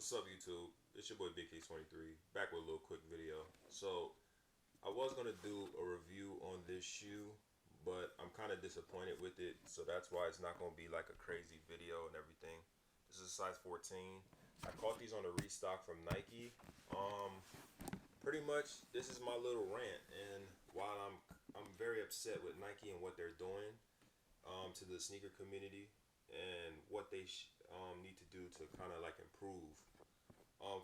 What's up, YouTube? It's your boy Big Case 23 back with a little quick video. So I was gonna do a review on this shoe, but I'm kind of disappointed with it. So that's why it's not gonna be like a crazy video and everything. This is a size 14. I caught these on a restock from Nike. Pretty much this is my little rant. And while I'm very upset with Nike and what they're doing to the sneaker community and what they need to do to kind of like improve.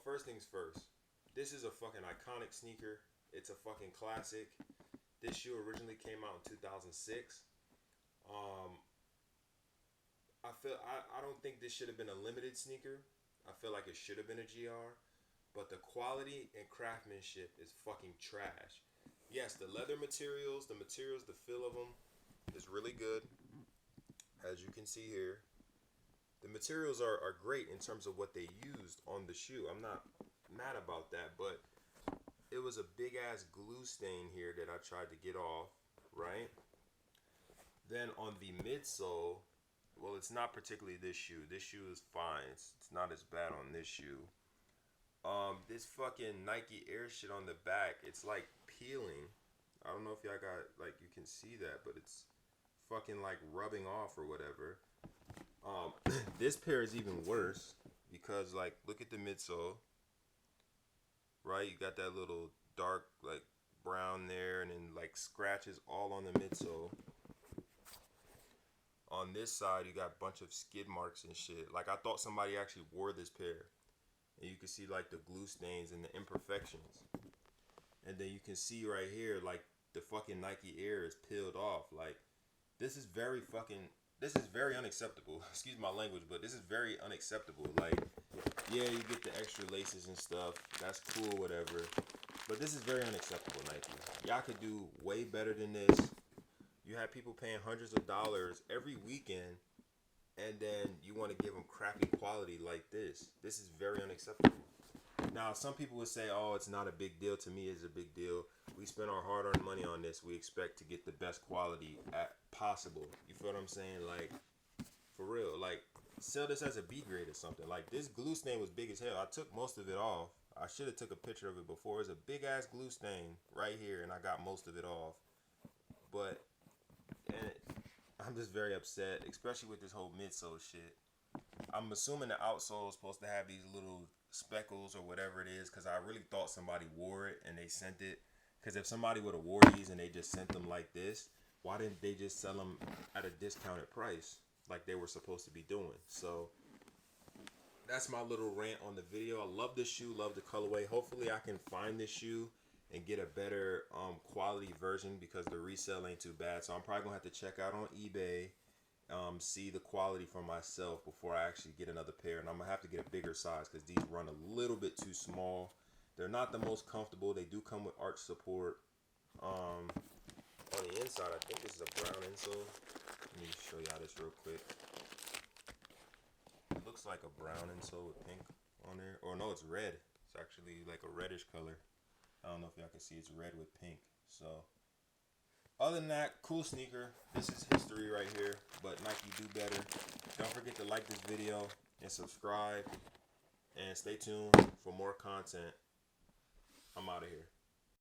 First things first, this is a fucking iconic sneaker. It's a fucking classic. This shoe originally came out in 2006. I don't think this should have been a limited sneaker. I feel like it should have been a GR, but the quality and craftsmanship is fucking trash. Yes, the leather materials, the feel of them is really good, as you can see here. The materials are great in terms of what they used on the shoe. I'm not mad about that, but it was a big ass glue stain here that I tried to get off, right? Then on the midsole, well, it's not particularly this shoe. This shoe is fine. It's not as bad on this shoe. This fucking Nike Air shit on the back, it's like peeling. I don't know if y'all got, like, you can see that, but it's fucking like rubbing off or whatever. This pair is even worse because, like, look at the midsole, right? You got that little dark, like, brown there, and then, like, scratches all on the midsole. On this side, you got a bunch of skid marks and shit. Like, I thought somebody actually wore this pair. And you can see, like, the glue stains and the imperfections. And then you can see right here, like, the fucking Nike Air is peeled off. Like, this is very unacceptable. Excuse my language, but this is very unacceptable. Like, yeah, you get the extra laces and stuff. That's cool, whatever. But this is very unacceptable, Nike. Y'all could do way better than this. You have people paying hundreds of dollars every weekend, and then you want to give them crappy quality like this. This is very unacceptable. Now, some people would say, oh, it's not a big deal. To me, it's a big deal. We spend our hard-earned money on this. We expect to get the best quality possible. You feel what I'm saying? Like, for real. Like, sell this as a B grade or something. Like, this glue stain was big as hell. I took most of it off. I should have took a picture of it before. It's a big-ass glue stain right here, and I got most of it off. But, I'm just very upset, especially with this whole midsole shit. I'm assuming the outsole is supposed to have these little speckles or whatever it is, because I really thought somebody wore it and they sent it. Because if somebody would have wore these and they just sent them like this, why didn't they just sell them at a discounted price like they were supposed to be doing? So that's my little rant on the video. I love this shoe, love the colorway. Hopefully I can find this shoe and get a better quality version, because the resale ain't too bad. So I'm probably gonna have to check out on eBay, see the quality for myself before I actually get another pair. And I'm gonna have to get a bigger size because these run a little bit too small. They're not the most comfortable. They do come with arch support. On the inside, I think this is a brown insole. Let me show y'all this real quick. It looks like a brown insole with pink on there. Or no, it's red. It's actually like a reddish color. I don't know if y'all can see, it's red with pink. So other than that, cool sneaker. This is history right here, but Nike do better. Don't forget to like this video and subscribe, and stay tuned for more content. I'm out of here.